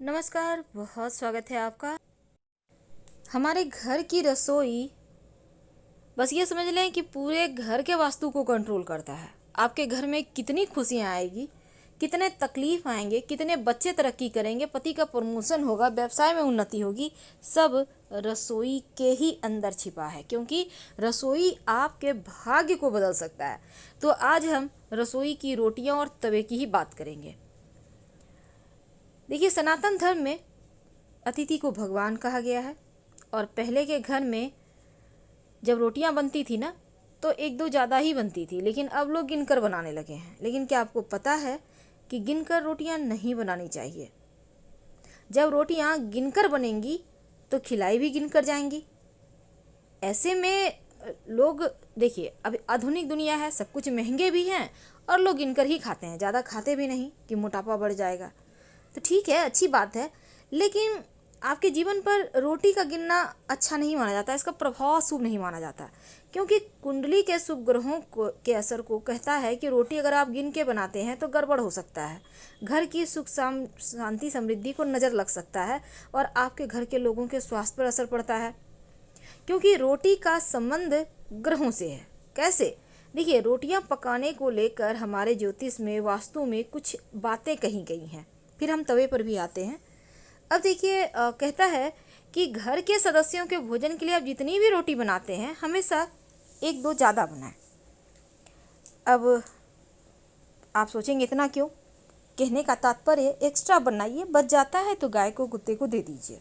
नमस्कार, बहुत स्वागत है आपका। हमारे घर की रसोई बस ये समझ लें कि पूरे घर के वास्तु को कंट्रोल करता है। आपके घर में कितनी खुशियाँ आएगी, कितने तकलीफ आएंगे, कितने बच्चे तरक्की करेंगे, पति का प्रमोशन होगा, व्यवसाय में उन्नति होगी, सब रसोई के ही अंदर छिपा है। क्योंकि रसोई आपके भाग्य को बदल सकता है। तो आज हम रसोई की रोटियां और तवे की ही बात करेंगे। देखिए, सनातन धर्म में अतिथि को भगवान कहा गया है। और पहले के घर में जब रोटियां बनती थी ना, तो एक दो ज़्यादा ही बनती थी, लेकिन अब लोग गिनकर बनाने लगे हैं। लेकिन क्या आपको पता है कि गिनकर रोटियां नहीं बनानी चाहिए। जब रोटियां गिनकर बनेंगी तो खिलाई भी गिनकर जाएंगी। ऐसे में लोग, देखिए अब आधुनिक दुनिया है, सब कुछ महंगे भी हैं और लोग गिनकर ही खाते हैं, ज़्यादा खाते भी नहीं कि मोटापा बढ़ जाएगा। तो ठीक है, अच्छी बात है, लेकिन आपके जीवन पर रोटी का गिनना अच्छा नहीं माना जाता, इसका प्रभाव शुभ नहीं माना जाता। क्योंकि कुंडली के शुभ ग्रहों को के असर को कहता है कि रोटी अगर आप गिन के बनाते हैं तो गड़बड़ हो सकता है, घर की सुख शांति समृद्धि को नज़र लग सकता है और आपके घर के लोगों के स्वास्थ्य पर असर पड़ता है। क्योंकि रोटी का संबंध ग्रहों से है। कैसे? देखिए, रोटियां पकाने को लेकर हमारे ज्योतिष में, वास्तु में कुछ बातें कही गई हैं। फिर हम तवे पर भी आते हैं। अब देखिए, कहता है कि घर के सदस्यों के भोजन के लिए आप जितनी भी रोटी बनाते हैं, हमेशा एक दो ज़्यादा बनाएं। अब आप सोचेंगे इतना क्यों? कहने का तात्पर्य एक्स्ट्रा बनाइए, बच जाता है तो गाय को, कुत्ते को दे दीजिए।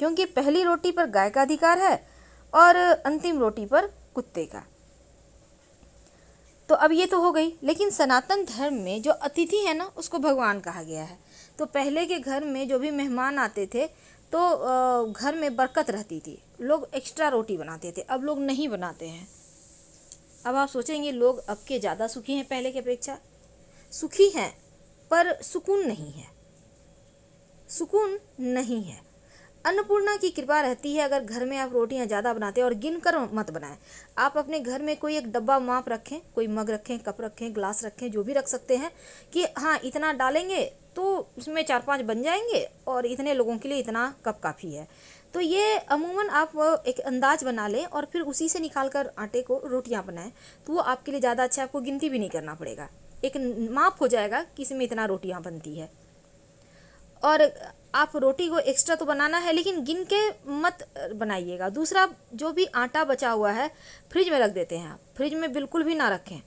क्योंकि पहली रोटी पर गाय का अधिकार है और अंतिम रोटी पर कुत्ते का। तो अब ये तो हो गई, लेकिन सनातन धर्म में जो अतिथि है ना, उसको भगवान कहा गया है। तो पहले के घर में जो भी मेहमान आते थे तो घर में बरकत रहती थी, लोग एक्स्ट्रा रोटी बनाते थे। अब लोग नहीं बनाते हैं। अब आप सोचेंगे लोग अब के ज़्यादा सुखी हैं पहले की अपेक्षा। सुखी हैं पर सुकून नहीं है, सुकून नहीं है। अन्नपूर्णा की कृपा रहती है अगर घर में आप रोटियां ज़्यादा बनाते हैं, और गिन कर मत बनाएं। आप अपने घर में कोई एक डब्बा माप रखें, कोई मग रखें, कप रखें, ग्लास रखें, जो भी रख सकते हैं कि हाँ इतना डालेंगे तो उसमें 4-5 बन जाएंगे और इतने लोगों के लिए इतना कप काफ़ी है। तो ये अमूमन आप एक अंदाज बना लें और फिर उसी से निकाल कर आटे को रोटियाँ बनाएं, तो वो आपके लिए ज़्यादा अच्छा है। आपको गिनती भी नहीं करना पड़ेगा, एक माप हो जाएगा कि इसमें इतना रोटियाँ बनती है। और आप रोटी को एक्स्ट्रा तो बनाना है, लेकिन गिन के मत बनाइएगा। दूसरा, जो भी आटा बचा हुआ है फ्रिज में रख देते हैं आप, फ्रिज में बिल्कुल भी ना रखें।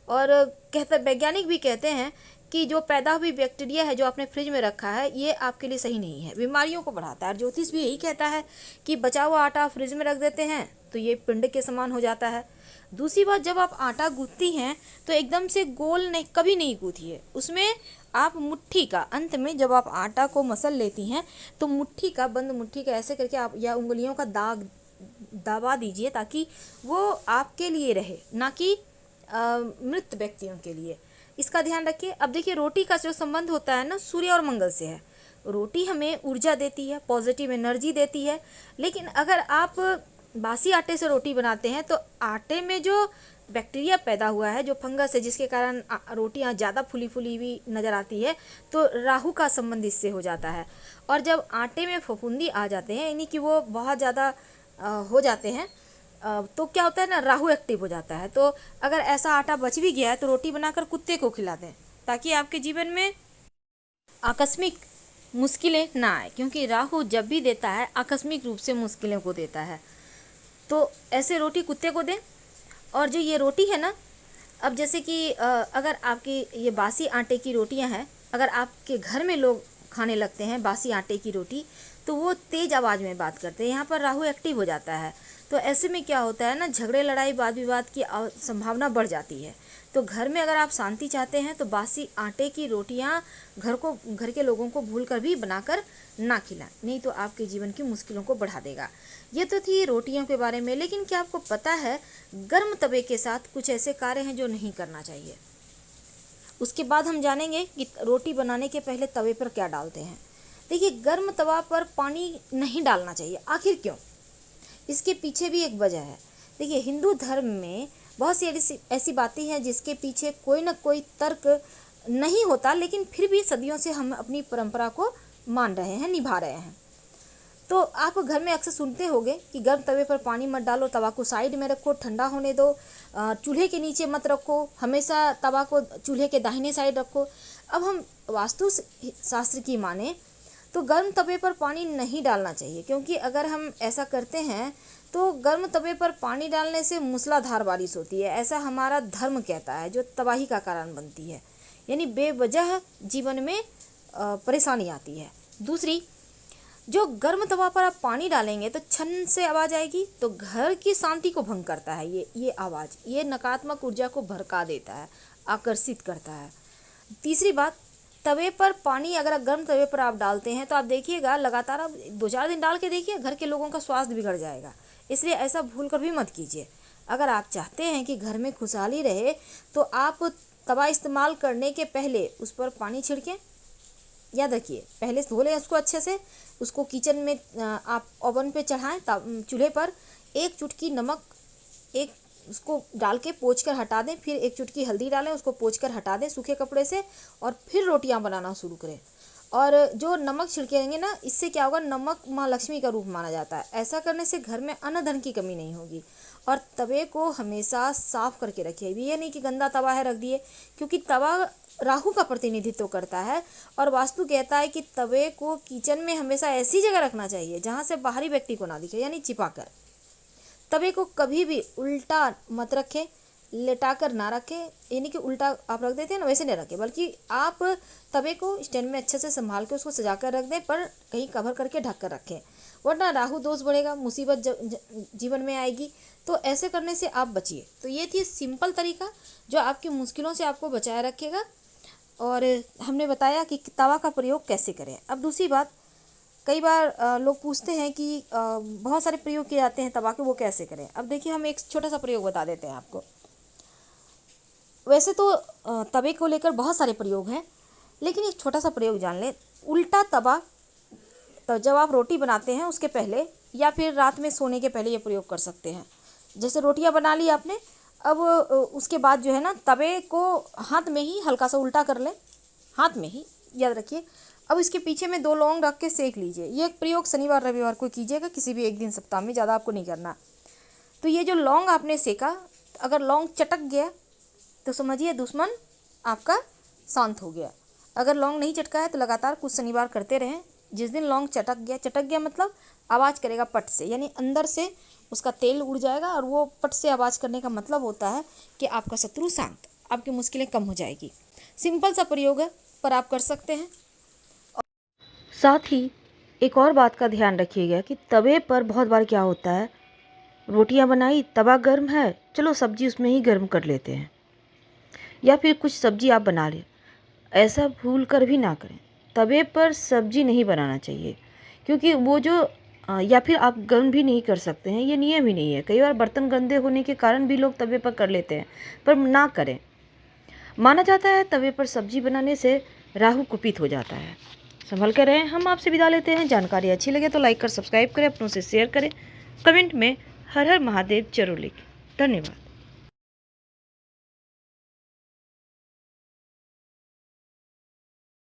और वैज्ञानिक भी कहते हैं कि जो पैदा हुई बैक्टीरिया है जो आपने फ्रिज में रखा है, ये आपके लिए सही नहीं है, बीमारियों को बढ़ाता है। और ज्योतिष भी यही कहता है कि बचा हुआ आटा फ्रिज में रख देते हैं तो ये पिंड के समान हो जाता है। दूसरी बात, जब आप आटा गूंथती हैं तो एकदम से गोल नहीं, कभी नहीं गूंथिए। उसमें आप मुट्ठी का, अंत में जब आप आटा को मसल लेती हैं तो मुट्ठी का, बंद मुट्ठी का ऐसे करके आप, या उंगलियों का दाग दबा दीजिए ताकि वो आपके लिए रहे, ना कि मृत व्यक्तियों के लिए। इसका ध्यान रखिए। अब देखिए, रोटी का जो संबंध होता है ना, सूर्य और मंगल से है। रोटी हमें ऊर्जा देती है, पॉजिटिव एनर्जी देती है। लेकिन अगर आप बासी आटे से रोटी बनाते हैं तो आटे में जो बैक्टीरिया पैदा हुआ है, जो फंगस है, जिसके कारण रोटियां ज़्यादा फूली फूली हुई नज़र आती है, तो राहु का संबंध इससे हो जाता है। और जब आटे में फफूंदी आ जाते हैं, यानी कि वो बहुत ज़्यादा हो जाते हैं, तो क्या होता है ना, राहु एक्टिव हो जाता है। तो अगर ऐसा आटा बच भी गया है तो रोटी बनाकर कुत्ते को खिला दें, ताकि आपके जीवन में आकस्मिक मुश्किलें ना आए। क्योंकि राहु जब भी देता है आकस्मिक रूप से मुश्किलों को देता है। तो ऐसे रोटी कुत्ते को दें। और जो ये रोटी है ना, अब जैसे कि अगर आपकी ये बासी आटे की रोटियां हैं, अगर आपके घर में लोग खाने लगते हैं बासी आटे की रोटी, तो वो तेज़ आवाज़ में बात करते हैं, यहाँ पर राहु एक्टिव हो जाता है। तो ऐसे में क्या होता है ना, झगड़े, लड़ाई, वाद विवाद की संभावना बढ़ जाती है। तो घर में अगर आप शांति चाहते हैं तो बासी आटे की रोटियां घर के लोगों को भूल कर भी बनाकर ना खिलाएं, नहीं तो आपके जीवन की मुश्किलों को बढ़ा देगा। ये तो थी रोटियों के बारे में। लेकिन क्या आपको पता है, गर्म तवे के साथ कुछ ऐसे कार्य हैं जो नहीं करना चाहिए। उसके बाद हम जानेंगे कि रोटी बनाने के पहले तवे पर क्या डालते हैं। देखिए, गर्म तवा पर पानी नहीं डालना चाहिए। आखिर क्यों? इसके पीछे भी एक वजह है। देखिए, हिंदू धर्म में बहुत सी ऐसी बातें हैं जिसके पीछे कोई ना कोई तर्क नहीं होता, लेकिन फिर भी सदियों से हम अपनी परंपरा को मान रहे हैं, निभा रहे हैं। तो आप घर में अक्सर सुनते होंगे कि गर्म तवे पर पानी मत डालो, तवा को साइड में रखो, ठंडा होने दो, चूल्हे के नीचे मत रखो, हमेशा तवा को चूल्हे के दाहिने साइड रखो। अब हम वास्तु शास्त्र की माने तो गर्म तवे पर पानी नहीं डालना चाहिए, क्योंकि अगर हम ऐसा करते हैं तो गर्म तवे पर पानी डालने से मूसलाधार बारिश होती है, ऐसा हमारा धर्म कहता है, जो तबाही का कारण बनती है, यानी बेवजह जीवन में परेशानी आती है। दूसरी, जो गर्म तवा पर आप पानी डालेंगे तो छन से आवाज़ आएगी, तो घर की शांति को भंग करता है ये आवाज़, ये नकारात्मक ऊर्जा को भड़का देता है, आकर्षित करता है। तीसरी बात, तवे पर पानी अगर गर्म तवे पर आप डालते हैं तो आप देखिएगा लगातार आप 2-4 दिन डाल के देखिए, घर के लोगों का स्वास्थ्य बिगड़ जाएगा, इसलिए ऐसा भूल कर भी मत कीजिए। अगर आप चाहते हैं कि घर में खुशहाली रहे तो आप तवा इस्तेमाल करने के पहले उस पर पानी छिड़कें, याद रखिए, पहले धो लें उसको अच्छे से, उसको किचन में आप ओवन पे चढ़ाएं, चूल्हे पर एक चुटकी नमक उसको डाल के पोंछ कर हटा दें, फिर एक चुटकी हल्दी डालें, उसको पोंछ कर हटा दें सूखे कपड़े से, और फिर रोटियां बनाना शुरू करें। और जो नमक छिड़केंगे ना, इससे क्या होगा, नमक माँ लक्ष्मी का रूप माना जाता है, ऐसा करने से घर में अन्न धन की कमी नहीं होगी। और तवे को हमेशा साफ करके रखिए, ये नहीं कि गंदा तवा है रख दिए, क्योंकि तवा राहु का प्रतिनिधित्व करता है, और वास्तु कहता है कि तवे को किचन में हमेशा ऐसी जगह रखना चाहिए जहाँ से बाहरी व्यक्ति को ना दिखे, यानी छिपाकर। तवे को कभी भी उल्टा मत रखें, लेटाकर ना रखें, यानी कि उल्टा आप रख देते हैं ना वैसे नहीं रखें, बल्कि आप तवे को स्टैंड में अच्छे से संभाल के उसको सजा कर रख दें, पर कहीं कवर करके ढक कर रखें, वरना राहु दोष बढ़ेगा, मुसीबत जीवन में आएगी। तो ऐसे करने से आप बचिए। तो ये थी सिंपल तरीका जो आपकी मुश्किलों से आपको बचाए रखेगा, और हमने बताया कि तवा का प्रयोग कैसे करें। अब दूसरी बात, कई बार लोग पूछते हैं कि बहुत सारे प्रयोग किए जाते हैं तवा के, वो कैसे करें। अब देखिए, हम एक छोटा सा प्रयोग बता देते हैं आपको। वैसे तो तवे को लेकर बहुत सारे प्रयोग हैं, लेकिन एक छोटा सा प्रयोग जान लें। उल्टा तवा, तो जब आप रोटी बनाते हैं उसके पहले या फिर रात में सोने के पहले ये प्रयोग कर सकते हैं। जैसे रोटियां बना ली आपने, अब उसके बाद जो है ना, तवे को हाथ में ही हल्का सा उल्टा कर लें, हाथ में ही, याद रखिए। अब इसके पीछे में 2 लौंग रख के सेक लीजिए। ये प्रयोग शनिवार रविवार को कीजिएगा, किसी भी एक दिन सप्ताह में, ज़्यादा आपको नहीं करना। तो ये जो लौंग आपने सेका, अगर लौंग चटक गया तो समझिए दुश्मन आपका शांत हो गया। अगर लौंग नहीं चटका है तो लगातार कुछ शनिवार करते रहें। जिस दिन लौंग चटक गया मतलब आवाज़ करेगा पट से, यानी अंदर से उसका तेल उड़ जाएगा, और वो पट से आवाज़ करने का मतलब होता है कि आपका शत्रु शांत, आपकी मुश्किलें कम हो जाएगी। सिंपल सा प्रयोग है, पर आप कर सकते हैं। साथ ही एक और बात का ध्यान रखिएगा कि तवे पर बहुत बार क्या होता है, रोटियां बनाई, तवा गर्म है, चलो सब्जी उसमें ही गर्म कर लेते हैं, या फिर कुछ सब्जी आप बना लें, ऐसा भूल कर भी ना करें। तवे पर सब्जी नहीं बनाना चाहिए, क्योंकि वो जो या फिर आप गर्म भी नहीं कर सकते हैं, ये नियम ही नहीं है। कई बार बर्तन गंदे होने के कारण भी लोग तवे पर कर लेते हैं, पर ना करें। माना जाता है तवे पर सब्जी बनाने से राहु कुपित हो जाता है। संभल कर रहें। हम आपसे विदा लेते हैं। जानकारी अच्छी लगे तो लाइक कर सब्सक्राइब करें, अपनों से शेयर करें, कमेंट में हर हर महादेव जरूर लिखें। धन्यवाद।